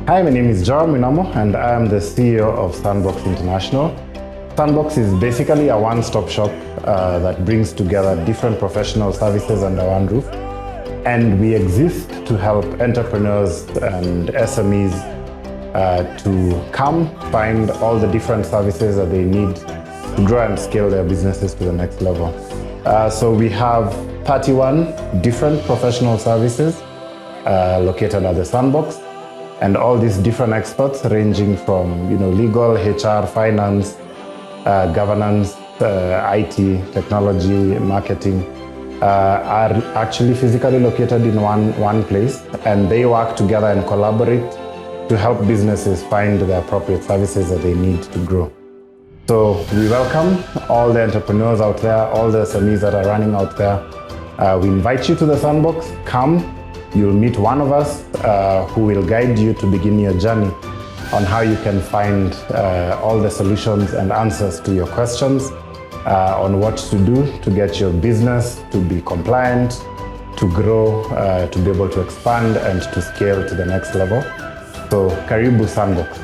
Hi, my name is Joram Mwinamo and I am the CEO of Sandbox International. Sandbox is basically a one-stop shop that brings together different professional services under one roof. And we exist to help entrepreneurs and SMEs to come find all the different services that they need to grow and scale their businesses to the next level. So we have 31 different professional services located at the Sandbox, and all these different experts ranging from legal, HR, finance, governance, IT, technology, marketing, are actually physically located in one place, and they work together and collaborate to help businesses find the appropriate services that they need to grow. So we welcome all the entrepreneurs out there, all the SMEs that are running out there. We invite you to the Sandbox. Come, you'll meet one of us who will guide you to begin your journey on how you can find all the solutions and answers to your questions on what to do to get your business to be compliant, to grow, to be able to expand and to scale to the next level. So, Karibu Sandbox.